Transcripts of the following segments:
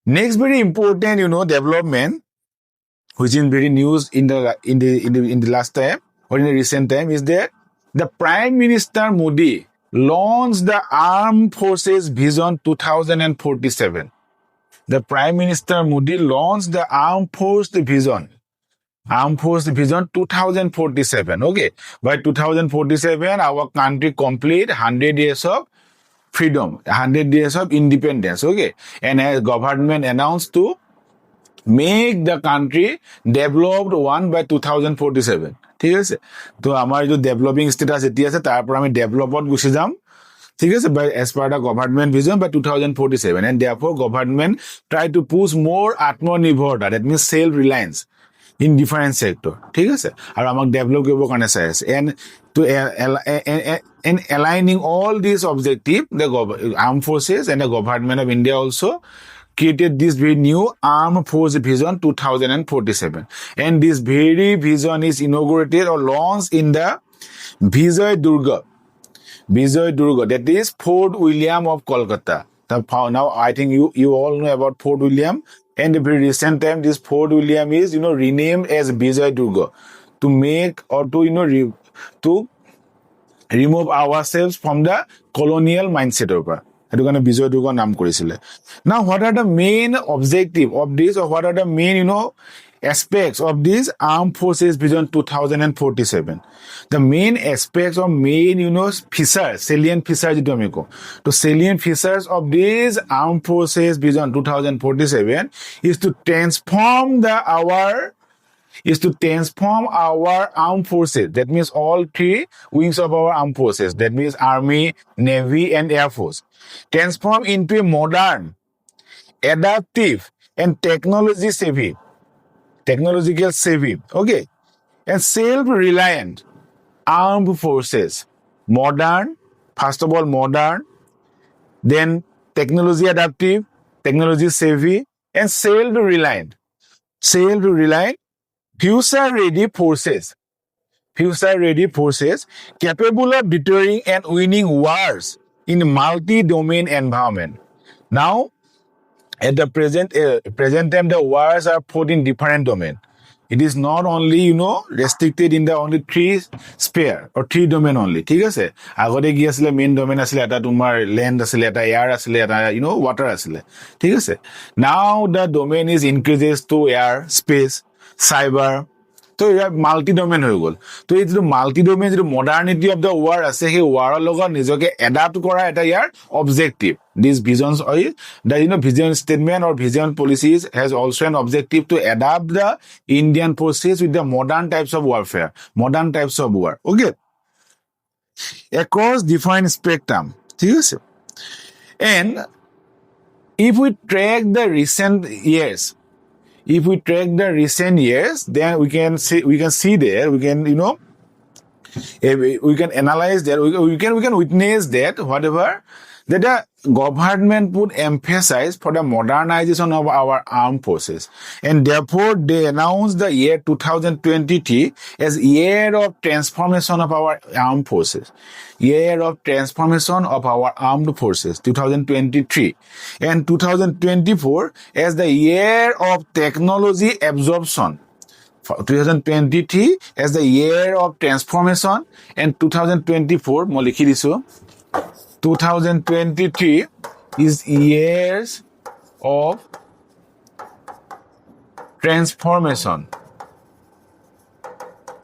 Next very important, development, which is very news in the last time or in the recent time, is that the Prime Minister Modi launched the Armed Forces Vision 2047. The Prime Minister Modi launched the Armed Force Vision 2047. Okay, by 2047, our country complete 100 years of freedom, 100 years of independence. Okay, and as government announced to make the country developed one by 2047. ঠিক আছে, তো আমাৰ যে developing status এতিয়া আছে তাৰ পৰা আমি ডেভেলপত গুচি যাম, ঠিক আছে, by as per the government vision by 2047, and therefore government try to push more atmanirbharta, that means self reliance in different sector, ঠিক আছে, আৰু আমাক ডেভেলপ কৰিবৰ কাৰণে চাই আছে, and to and aligning all these objective, the armed forces and the government of India also created this very new Armed Force Vision 2047. And this very vision is inaugurated or launched in the Vijay Durga, that is Fort William of Kolkata. Now I think you all know about Fort William, and the very recent time this Fort William is renamed as Vijay Durga to make or to to remove ourselves from the colonial mindset over. সেইটো কাৰণে বিজয় দুৰ্গ নাম কৰিছিলে. Now what are the main objective of this, or what are the main aspects of this Armed Forces Vision 2047? The main aspects or main features, salient features যেটো আমি কওঁ, তো salient features of this Armed Forces Vision 2047 is to transform our armed forces. That means all three wings of our armed forces. That means Army, Navy, and Air Force. Transform into a modern, adaptive, and technological savvy, okay, and self-reliant armed forces. Modern, first of all, modern, then technology adaptive, technology savvy, and self-reliant, future-ready forces capable of deterring and winning wars in multi-domain environment. Now, at the present time, the wars are fought in different domain. It is not only restricted in the only three sphere or three domain only. ঠিক আছে, আগতে কি আছিলে, main domain আছিলে, এটা তোমাৰ land আছিলে, এটা এয়াৰ আছিলে, এটা ৱাটাৰ আছিলে, ঠিক আছে. Now the domain is increases to air, space, cyber. তো ইয়াৰ মাল্টি ডোমেইন হৈ গ'ল. তো এই যিটো মাল্টি ডোমেইন, যিটো মডাৰ্নিটি অফ দ্য ৱাৰ আছে, সেই ৱাৰৰ লগত নিজকে এডাপ্ট কৰা এটা ইয়াৰ objective. These visions, the vision statement or vision policies has also an objective to adapt the Indian forces with the modern types of warfare, modern types of war. Okay, across defined spectrum. ঠিক আছে, and if we track the recent years, then we can see there, we can analyze that, we can witness that whatever that the government would emphasize for the modernization of our armed forces, and therefore they announced the year 2023 as year of transformation of our armed forces. 2023, and 2024 as the year of technology absorption. 2023 as the year of transformation, and 2024 মই লিখি দিছো, 2023 is years of transformation.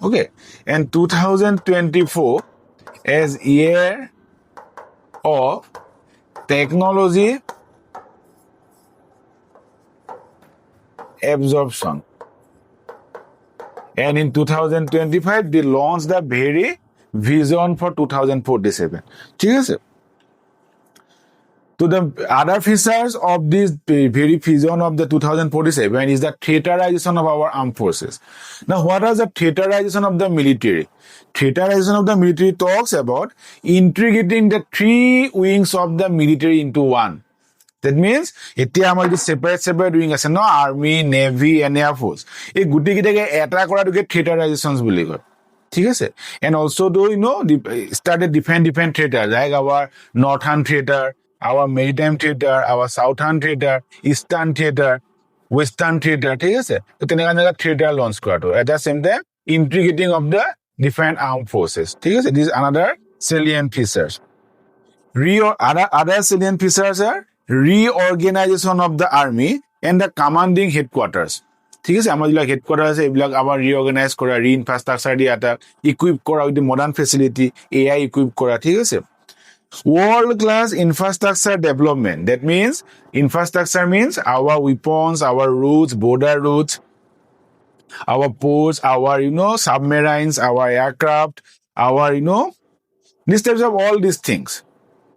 Okay, and 2024 as year of technology absorption. And in 2025 they launched the very vision for 2047. ঠিক আছে, so the other features of this very vision of the 2047 is the theaterization of our armed forces. Now, what is the theaterization of the military? Theaterization of the military talks about integrating the three wings of the military into one. That means এতিয়া আমাৰ যে separate wing আছে ন, army, navy, and air force, এই গোটেইকেইটাকে এটা কৰাটোকে theaterizations বুলি কয়. ঠিক আছে, and also do started different theater, like our northern theater, our maritime theater, our southern theater, eastern theater, western theater, ঠিক আছে? তো তেনেকা theater launch কৰাটো. At the same time, integrating of the different armed forces. ঠিক আছে? This is another salient features. Other salient features are reorganization of the army and the commanding headquarters. ঠিক আছে, আমাৰ যিবিলাক হেডকোৱাৰ্টাৰ আছে এইবিলাক আমাৰ ৰিঅৰ্গেনাইজ কৰা, ইনফ্ৰাষ্ট্ৰাকচাৰ দিয়া, এটা ইকুইপ কৰা with modern facility, AI equip কৰা, ঠিক আছে। World class infrastructure development. That means infrastructure means our weapons, our routes, border routes, our ports, our submarines, our aircraft, our these types of all these things.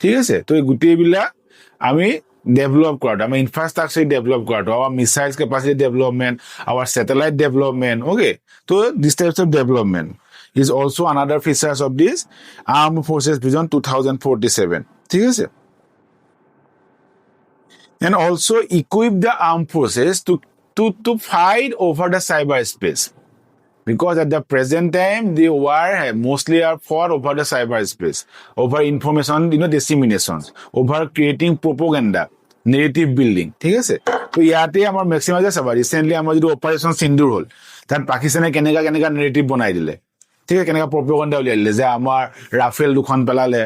ঠিক আছে, তো এই গোটেইবিলাক আমি develop কৰাটো, আমাৰ ইনফ্ৰাষ্ট্ৰাকচাৰ ডেভেলপ কৰাটো, our missiles capacity development, our satellite development, okay? So these types of development is also another features of this Armed Forces Vision 2047. ঠিক আছে? And also equip the armed forces to fight over the cyberspace. Because at the present time, the war mostly are fought over the cyberspace, over information, disseminations, over creating propaganda, narrative building. ঠিক আছে? তো ইয়াতে আমাৰ maximum যে চাবা recently আমাৰ যিটো operation সিন্দুৰ হ'ল, তাত পাকিস্তানে কেনেকা নেৰেটিভ বনাই দিলে, ঠিক আছে, কেনেকা প্ৰপেগেণ্ডা উলিয়াই দিলে যে আমাৰ ৰাফেল দুখন পেলালে,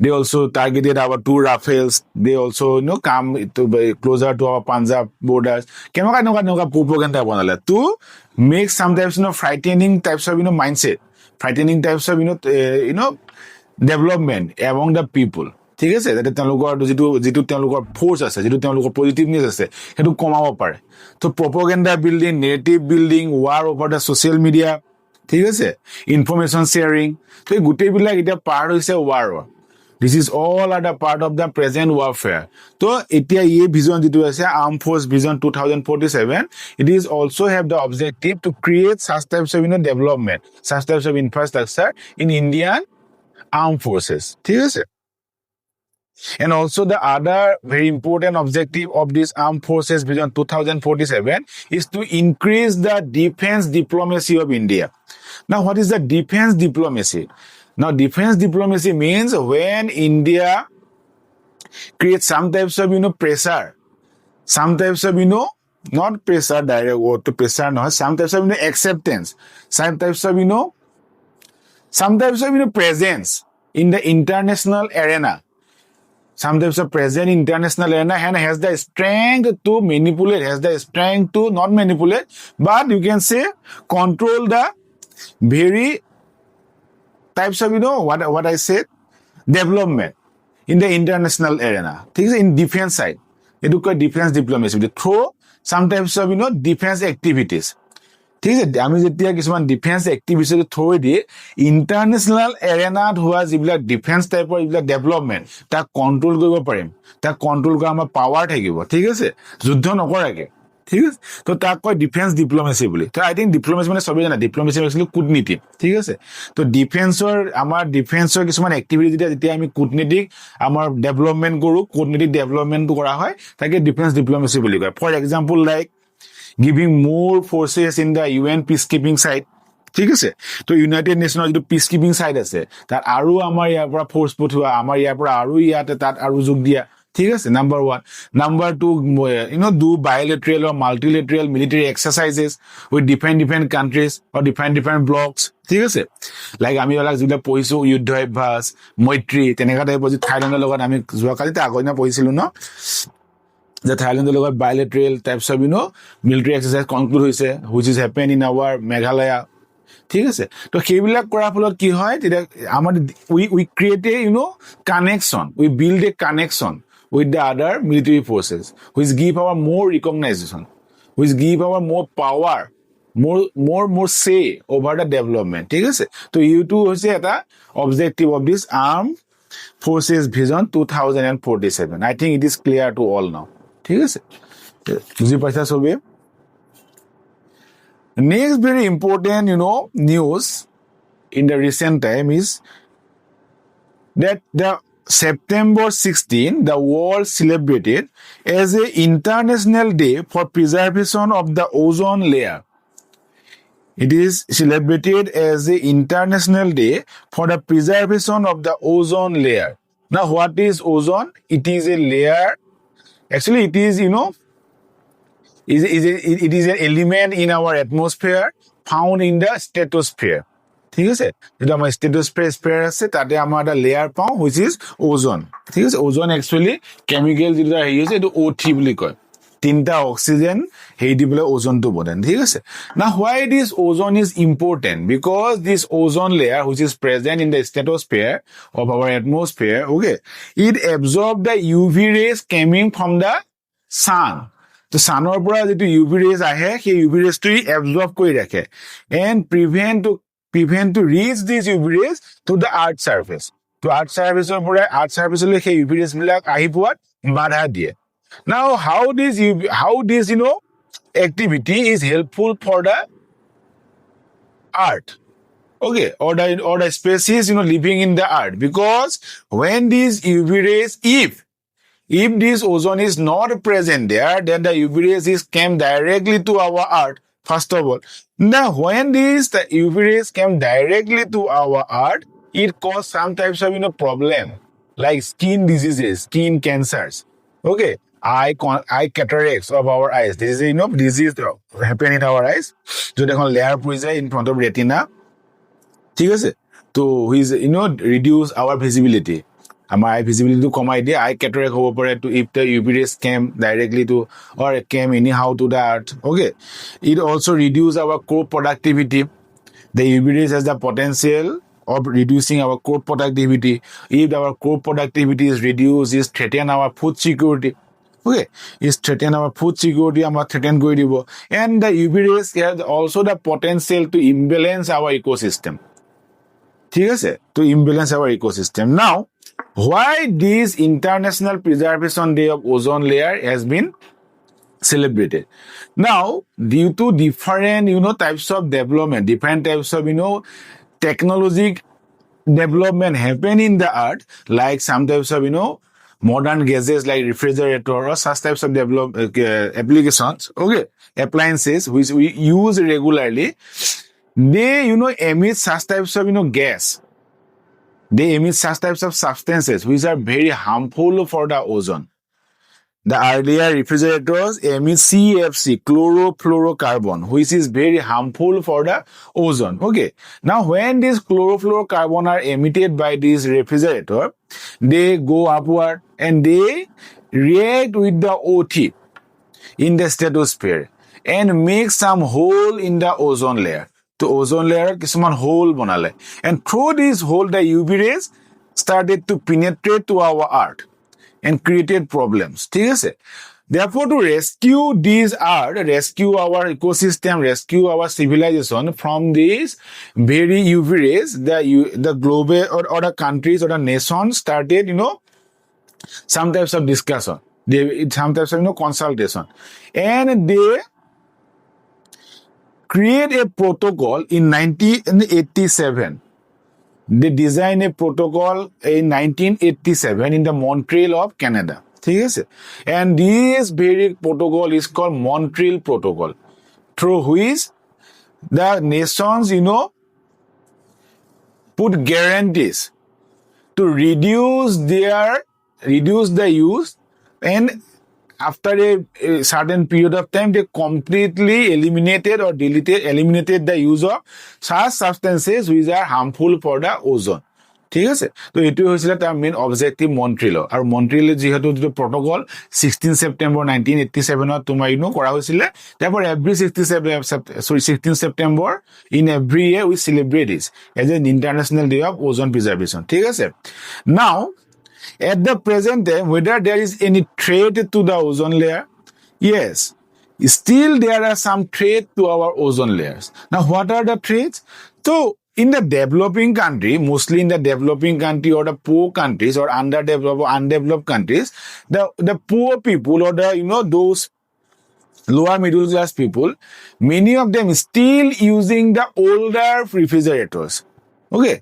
they also targeted our 2 Rafales. They also come to closer to our Punjab borders. Kenaka propaganda banale to make sometimes frightening types of mindset, frightening types of development among the people. ঠিক আছে, যাতে তেওঁলোকৰ যিটো তেওঁলোকৰ force আছে, যিটো তেওঁলোকৰ positiveness আছে, সেইটো কমাব পাৰে। তো propaganda building, narrative building, war over the social media, ঠিক আছে, ইনফৰমেশ্যন শ্বেয়াৰিং, তো এই গোটেইবিলাক এতিয়া পাৰ্ট হৈছে ৱাৰৰ। This is all are the part of the present warfare. So, এতিয়া এই vision যিটো আছে Armed Force Vision 2047, it is also have the objective to create such types of development, such types of infrastructure in Indian armed forces. ঠিক আছে? And also the other very important objective of this Armed Forces Vision 2047 is to increase the defense diplomacy of India. Now, what is the defense diplomacy? Now, defense diplomacy means when India creates some types of, pressure, some types of, not pressure, direct word to pressure, no, some types of, acceptance, some types of, presence in the international arena. Some types of presence in international arena and has the strength to manipulate, has the strength to not manipulate, but you can say control the very types of, what I said, development in the international arena. Things in defense side. It is defense diplomacy. Through some types of, defense activities. ঠিক আছে, আমি যেতিয়া কিছুমান defence activity থৈ দিয়ে international এৰেনাত হোৱা যিবিলাক defence টাইপৰ এইবিলাক ডেভেলপমেণ্ট তাক কণ্ট্ৰল কৰিব পাৰিম, তাক কণ্ট্ৰল কৰা আমাৰ পাৱাৰ থাকিব, ঠিক আছে, যুদ্ধ নকৰাকে, ঠিক আছে। তো তাক কয় ডিফেন্স ডিপ্ল'মেচি বুলি। তো আই থিংক ডিপ্ল'মেচি মানে চবেই জানে, ডিপ্ল'মেচি হৈছিল কূটনীতি, ঠিক আছে। তো আমাৰ ডিফেন্সৰ কিছুমান এক্টিভিটি যেতিয়া আমি কূটনীতিক আমাৰ ডেভেলপমেণ্ট কৰোঁ, কূটনীতিক ডেভেলপমেণ্টটো কৰা হয়, তাকে ডিফেন্স ডিপ্ল'মেচি বুলি কয়। For example like giving more forces in the UN peacekeeping side, ঠিক আছে। তো ইউনাইটেড নেশ্যনৰ যিটো পিচকিপিং চাইড আছে তাত আৰু আমাৰ ইয়াৰ পৰা ফ'ৰ্চ পঠোৱা, আমাৰ ইয়াৰ পৰা আৰু ইয়াতে তাত আৰু যোগ দিয়া, ঠিক আছে, number 1। Number 2, do bilateral or multilateral military exercises with different countries or different blocks, ঠিক আছে। লাইক আমি যিবিলাক পঢ়িছোঁ যুদ্ধ অভ্যাস, মৈত্ৰী, তেনেকুৱা টাইপৰ যি থাইলেণ্ডৰ লগত আমি যোৱাকালিতে আগৰ দিনা পঢ়িছিলোঁ ন, যে থাইলেণ্ডৰ লগত bilateral types of military exercise conclude হৈছে, which is happen in our Meghalaya, ঠিক আছে। তো সেইবিলাক কৰাৰ ফলত কি হয়, তেতিয়া আমাৰ we create a connection, we build a connection with the other military forces, which give our more recognition, which give our more power, more say over the development, ঠিক আছে। তো এইটো হৈছে এটা objective of this Armed Forces Vision 2047. I think it is clear to all now. ঠিক আছে, বুজি পাইছা চবে? Next very important, news in the recent time is that the September 16, the world celebrated as a International Day for Preservation of the Ozone Layer. It is celebrated as the International Day for the Preservation of the Ozone Layer. Now, what is ozone? It is a layer. Actually, it is, it is an element in our atmosphere found in the stratosphere. ঠিক আছে, যেটা আমাৰ স্টেটোস্ফিয়াৰ আছে তাতে আমাৰ এটা layer পাওঁ which is ওজন। ঠিক আছে, ওজন একচুৱেলি কেমিকেল যিটো হেৰি হৈছে এইটো O3 বুলি কয়। তিনিটা অক্সিজেন হেৰি দি পেলাই ওজনটো বনে। ঠিক আছে, না why this ozone is important? Because this ozone layer which is present in the stratosphere of our atmosphere, okay, it absorb the UV rays coming from the sun. তো ছানৰ পৰা যিটো UV rays আহে সেই UV rays টো absorb কৰি ৰাখে and prevent to reach these UV rays to the earth surface. তো earth surface পৰা earth surface লৈ সেই UV rays বিলাক আহি পোৱাত বাধা দিয়ে। Now how this activity is helpful for the earth, okay, or the species living in the earth, because when these UV rays, if this ozone is not present there, then the UV rays came directly to our earth. First of all, now when the UV rays came directly to our earth, it caused some types of problem like skin diseases, skin cancers, okay, eye cataracts of our eyes. This is disease happen in our eyes. So the layer puri in front of retina. ঠিক আছে, তো who's reduce our visibility. আমাৰ I visibility কমাই দিয়ে, I cataract হ'ব পাৰে to if the UV rays came directly to or came anyhow to the earth. Okay, it also reduce our crop productivity. The UV rays has the potential of reducing our crop productivity. If our crop productivity is reduced, it threaten our food security. Okay, it threaten our food security, আমাৰ threaten কৰি দিব, and the UV rays has also the potential to imbalance our ecosystem. ঠিক আছে, to imbalance our ecosystem. Now, why this International Preservation Day of Ozone Layer has been celebrated? Now, due to different types of development, different types of technology development happen in the earth, like some types of modern gases like refrigerator or such types of applications, okay, appliances which we use regularly, they emit such types of gas. They emit such types of substances which are very harmful for the ozone. The earlier refrigerators emit CFC, chlorofluorocarbon, which is very harmful for the ozone. Okay, now when these chlorofluorocarbon are emitted by this refrigerator, they go upward and they react with the O3 in the stratosphere and make some hole in the ozone layer. To ozone layer কিছুমান hole বনালে, and through this hole the UV rays started to penetrate to our earth and created problems. ঠিক আছে, therefore to rescue this earth, rescue our ecosystem, rescue our civilization from these very UV rays, the global or the countries or the nations started some types of discussion, some types of consultation, and they create a protocol in 1987. They design a protocol in 1987 in the Montreal of Canada. ঠিক আছে, and this very protocol is called Montreal Protocol, through which the nations put guarantees to reduce the use, and after a certain period of time they completely eliminated the use of such substances which are harmful for the ozone. ঠিক আছে, তো এইটো হৈছিলে তাৰ main objective মন্ট্ৰিলৰ। আৰু মন্ট্ৰিলে যিহেতু যিটো protocol 16 September 1987 তোমাৰ কৰা হৈছিলে, therefore every 16 September in every year we celebrate this as an International Day of Ozone Preservation. ঠিক আছে, now at the present time, whether there is any threat to the ozone layer, yes, still there are some threat to our ozone layers. Now, what are the threats? So, in the developing country, mostly in the developing country or the poor countries or underdeveloped or undeveloped countries, the poor people or the those lower middle class people, many of them still using the older refrigerators. Okay,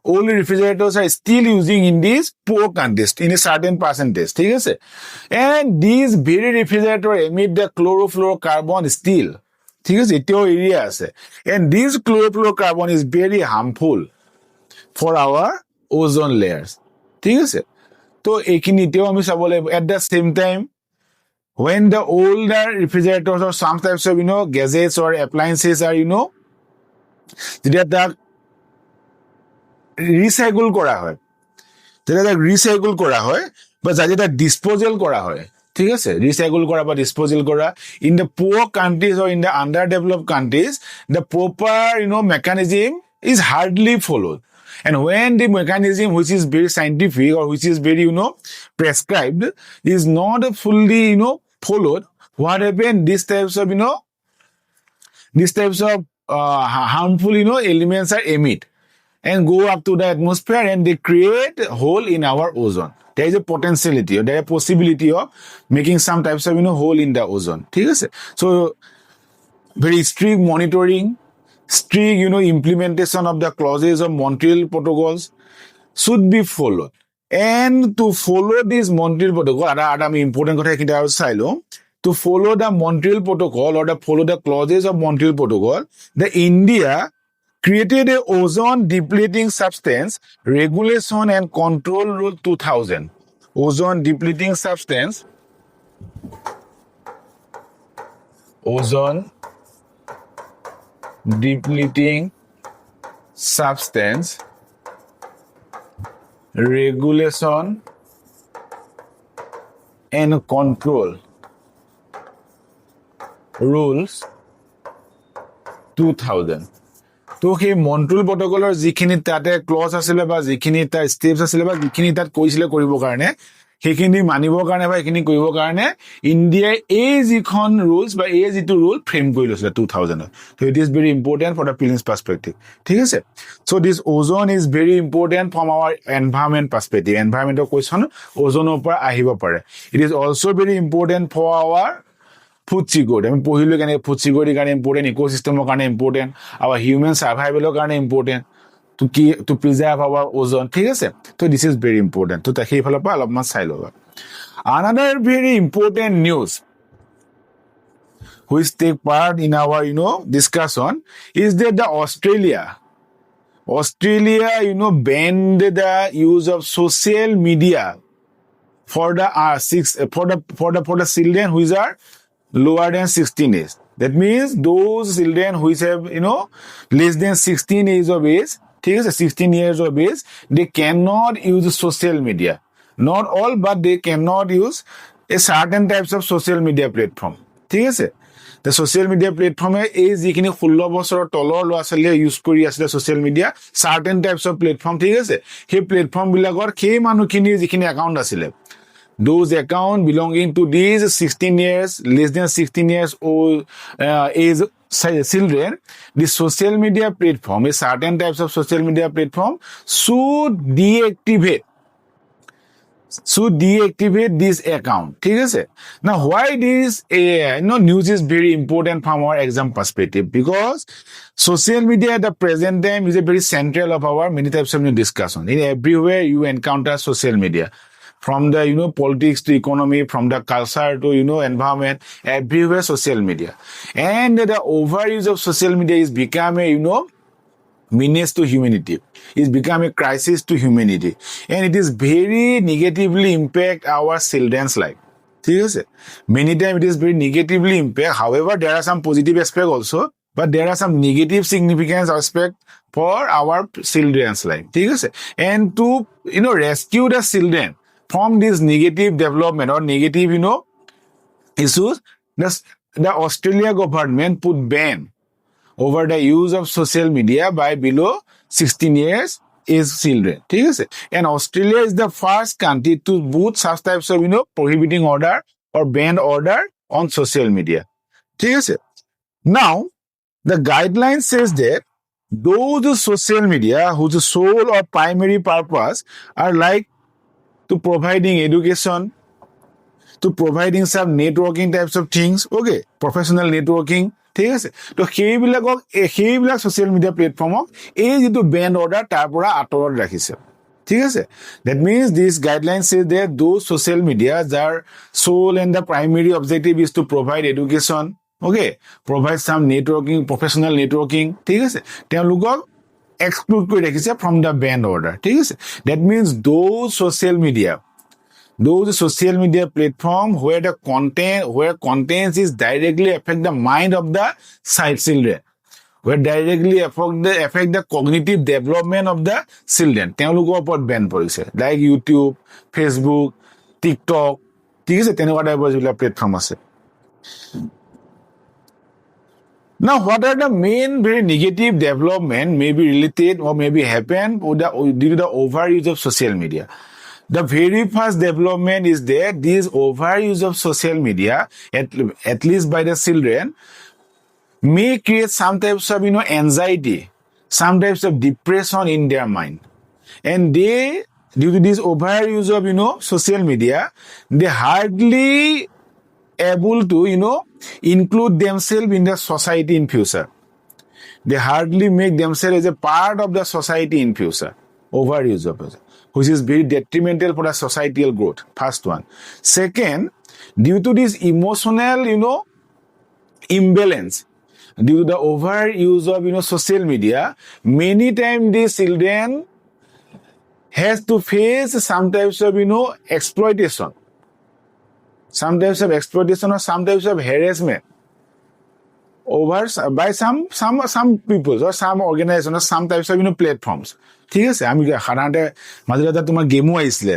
old refrigerators are still using in these poor countries in a certain percentage. ঠিক আছে, and these very refrigerator emit the chlorofluorocarbon still. ঠিক আছে, এতিয়াও area আছে, and this chlorofluorocarbon is very harmful for our ozone layers. ঠিক আছে, তো এইখিনিতেও আমি চাব লাগিব at the same time when the older refrigerators or some types of gadgets or appliances are যেতিয়া তাক রিসাইকেল করা হয় যেতিয়া তাক রিসাইকেল করা হয় বা যদি তাক ডিসপোজেল করা হয় ঠিক আছে রিসাইকেল করা বা ডিসপোজেল করা in the poor countries or in the underdeveloped countries the proper mechanism is hardly followed. And when the mechanism which is very scientific or which is very prescribed is not fully followed, what happen? These types of harmful elements are emit and go up to the atmosphere and they create a hole in our ozone. There is a potentiality or there is a possibility of making some types of hole in the ozone. So very strict monitoring, strict implementation of the clauses of Montreal protocols should be followed. And to follow this Montreal protocol, I'm important to follow the Montreal protocol or to follow the clauses of Montreal protocol, the India created a ozone depleting substance regulation and control rule 2000. Ozone depleting substance regulation and control rules 2000. তো সেই মন্ট্ৰিয়েল প্ৰটকলৰ যিখিনি তাতে clause আছিলে বা যিখিনি তাৰ steps আছিলে বা যিখিনি তাত কৈছিলে কৰিবৰ কাৰণে সেইখিনি মানিবৰ কাৰণে বা এইখিনি কৰিবৰ কাৰণে ইণ্ডিয়াই এই যিখন ৰুলছ বা এই যিটো ৰুল ফ্ৰেম কৰি লৈছিলে 2000 তো it is very important for the prelims perspective ঠিক আছে so this ozone is very important from our environment perspective এনভাইৰনমেণ্টৰ কুৱেশ্যন ওজনৰ পৰা আহিব পাৰে it is also' very important for our food security. I mean, pohilo kane food security kane important, ecosystem kane important, our human survival kane important to preserve our ozone. ठीक है? So this is very important. तो तक ही फल पर अलग साइल होगा. Another very important news which take part in our discussion is that the Australia banned the use of social media for the children who are lower than 16 age. That means those children who have less than 16 years of age, 16 years of age, they cannot use social media. Not all, but they cannot use a certain types of social media platform. The social media platform is যিখিনি 16 বছৰৰ তলৰ ল'ৰা ছোৱালীয়ে use কৰি আছে social media certain types of platform ঠিক আছে সেই প্লেটফৰ্ম বিলাকৰ সেই মানুহখিনিৰ যিখিনি একাউণ্ট আছিলে those account belonging to these 16 years less than 16 years old age children the social media platform a certain types of social media platform should deactivate this account ঠিক আছে now why this news is very important from our exam perspective because social media at the present time is a very central of our many types of discussion in everywhere you encounter social media from the politics to economy, from the culture to environment, everywhere social media. And the overuse of social media is become a menace to humanity. It's become a crisis to humanity. And it is very negatively impact our children's life. Many times it is very negatively impact. However, there are some positive aspects also, but there are some negative significance aspect for our children's life. And to rescue the children from this negative development or negative, issues, the Australia government put ban over the use of social media by below 16 years age children. And Australia is the first country to put such types of, prohibiting order or ban order on social media. Now, the guideline says that those social media whose sole or primary purpose are like to providing education, to providing some networking types of things, professional networking, ঠিক আছে তো সেইবিলাক social media platform এই যেটো ban order তাৰ পৰা আঁতৰত ৰাখিছে ঠিক আছে that means this guideline says that those social media their sole and the primary objective is to provide education, provide some networking, professional networking, ঠিক আছে তেওঁলোকক exclude কৰি ৰাখিছে from the ban order ঠিক আছে that means those social media those social media platform where the contents is directly affect the mind of the children, where directly affect the cognitive development of the children. তেওঁলোকৰ ওপৰত Ben পৰিছে, like YouTube, Facebook, TikTok, ঠিক আছে, তেনেকুৱা টাইপৰ যিবিলাক platform আছে। Now, what are the main very negative development may be related or may be happen due to the overuse of social media? The very first development is that this overuse of social media, at least by the children, may create some types of anxiety, some types of depression in their mind, and they, due to this overuse of social media, they hardly able to include themselves in the society in future. They hardly make themselves as a part of the society in future. Overuse of it, which is very detrimental for the societal growth. First one. Second, due to this emotional imbalance, due to the overuse of social media, many times these children has to face some types of exploitation, some types of exploitation or some types of harassment over by some people or some organization or some types of platforms. ঠিক আছে, আমি সাধাৰণতে মাজতে এটা তোমাৰ গেমো আহিছিলে,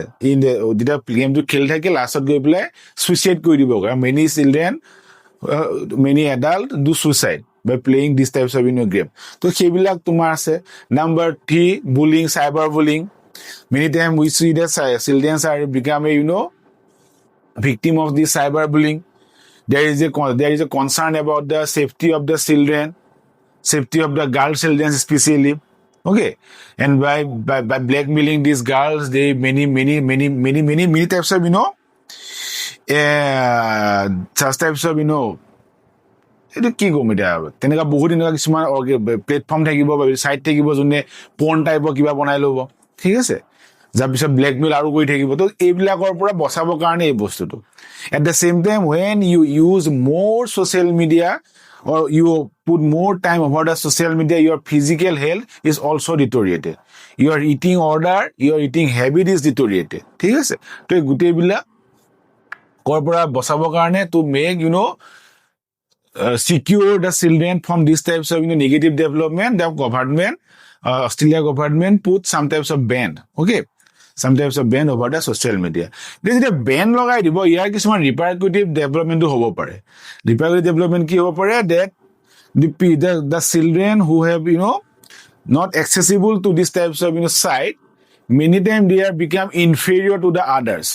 যেতিয়া গেমটো খেলি থাকে লাষ্টত গৈ পেলাই চুইচাইড কৰি দিব পাৰে। Many children, many adult do suicide by playing this types of game. তো সেইবিলাক তোমাৰ আছে। Number 3, bullying, cyber bullying. Many times we see that children are becoming victim of this cyber bullying. There is a concern about the safety of the children, safety of the girl children especially. Okay, and by blackmailing these girls, they many types of such types of এইটো কি ক'ম এতিয়া, তেনেকুৱা বহুত এনেকুৱা কিছুমান platform থাকিব বা চাইট থাকিব যোনে পৰ্ণ টাইপৰ কিবা বনাই ল'ব, ঠিক আছে, যাৰ পিছত ব্লেকমেইল আৰু কৰি থাকিব। তো এইবিলাকৰ পৰা বচাবৰ কাৰণে এই বস্তুটো। At the same time when you use more social media or you put more time over the social media, your physical health is also deteriorated, your eating order, your eating habit is deteriorated, ঠিক আছে। তো এই গোটেইবিলাক কৰ পৰা বচাবৰ কাৰণে to make secure the children from these types of negative development, the government, Australia government put some types of ban, okay, some types of ban over the social media. This is a ban লগাই দিব, ইয়াৰ কিছুমান repercutive development হ'ব পাৰে। Repercutive development কি হ'ব পাৰে, that the children who have not accessible to these types of site, many times they are become inferior to the others.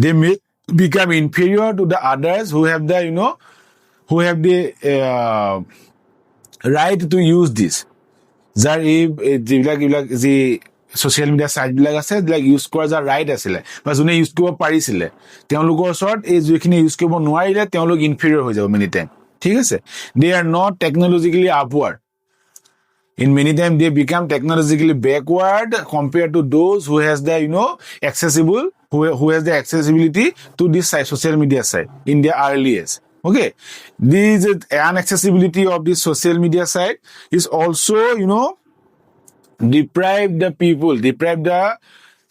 They may become inferior to the others who have the who have the right to use this. যাৰ যিবিলাক যি social media চাইটবিলাক আছে, এইবিলাক use কৰা যাৰ right আছিলে বা যোনে ইউজ কৰিব পাৰিছিলে, তেওঁলোকৰ ওচৰত এই যিখিনি ইউজ কৰিব নোৱাৰিলে তেওঁলোক ইনফেৰিয়ৰ হৈ যাব মেনি টাইম, ঠিক আছে। They are not technologically upward, in many times they become technologically backward compared to those who has the who has the accessibility to this social media site in their early age. Okay, this inaccessibility of this social media site is also deprive the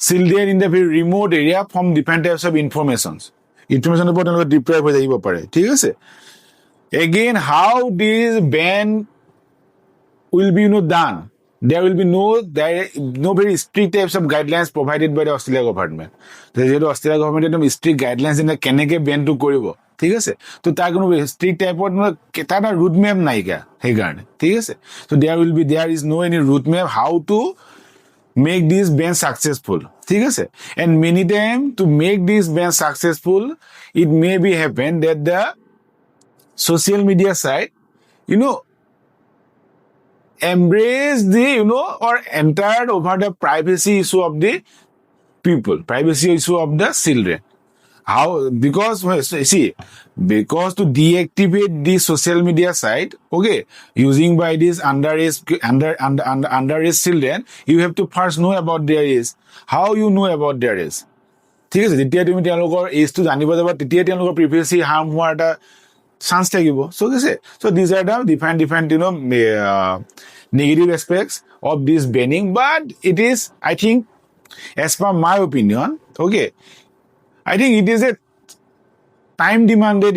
children in the very remote area from different types of information about deprive হৈ যাব পাৰে, ঠিক আছে। Again, how this ban will be done, there will be no very strict types of guidelines provided by the Australia government. যেহেতু অষ্ট্ৰেলিয়া গভৰ্ণমেণ্টে একদম strict guidelines কেনেকৈ বেনটো কৰিব, ঠিক আছে, তো তাৰ কোনো ষ্ট্ৰিক্ট টাইপৰ তাৰ এটা ৰুট মেপ নাইকিয়া সেইকাৰণে, ঠিক আছে। তো there is no any route map how to make this ban successful, ঠিক আছে। And many times to make this ban successful, it may be happen that the social media site embrace the or entered over the privacy issue of the people, privacy issue of the children. How? Because to deactivate the social media site, okay, using by these underage children, you have to first know about their age. How you know about their age? ঠিক আছে, যেতিয়া তুমি তেওঁলোকৰ এজটো জানিব যাবা তেতিয়া তেওঁলোকৰ privacy harm হোৱাৰ এটা চান্স থাকিব। So these are the different negative aspects of this banning, but it is, I think, as per my opinion, okay, I think it is a time demanded,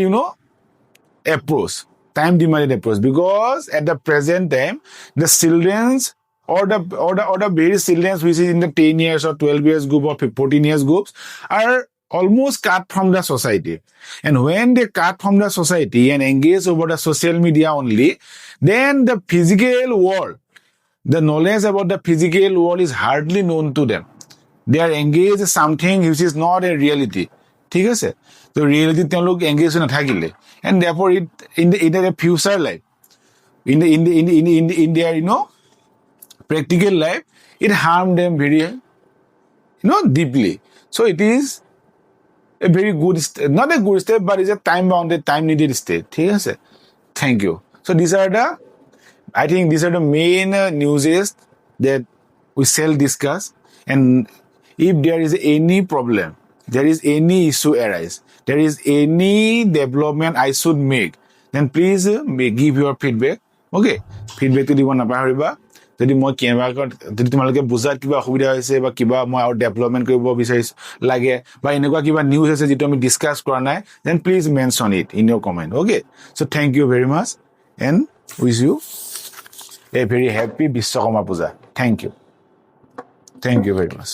approach. Time demanded approach, because at the present time, the children's or the various children which is in the 10 years or 12 years group or 14 years groups are almost cut from the society. And when they cut from the society and engage over the social media only, then the physical world, the knowledge about the physical world is hardly known to them. They are engaged in something which is not a reality. ঠিক আছে? So reality তেওঁলোক engaged নাথাকিলে, and therefore in their future life, in their practical life, it harmed them very deeply. So it is a very good not a good step, but it's a time bounded, time needed step. ঠিক আছে? Thank you. So I think these are the main news that we shall discuss. And if there is any problem, there is any issue arise, there is any development I should make, then please give your feedback. Okay, feedback to দিব নাপাহৰিবা। যদি মই কেনেবাকৈ যদি তোমালোকে বুজাত কিবা অসুবিধা হৈছে বা কিবা মই আৰু ডেভেলপমেণ্ট কৰিব বিচাৰিছো লাগে বা এনেকুৱা কিবা নিউজ আছে যিটো আমি ডিছকাছ কৰা নাই, then please mention it in your comment. Okay, so thank you very much and wish you a very happy Vishwakarma Puja. Thank you very much.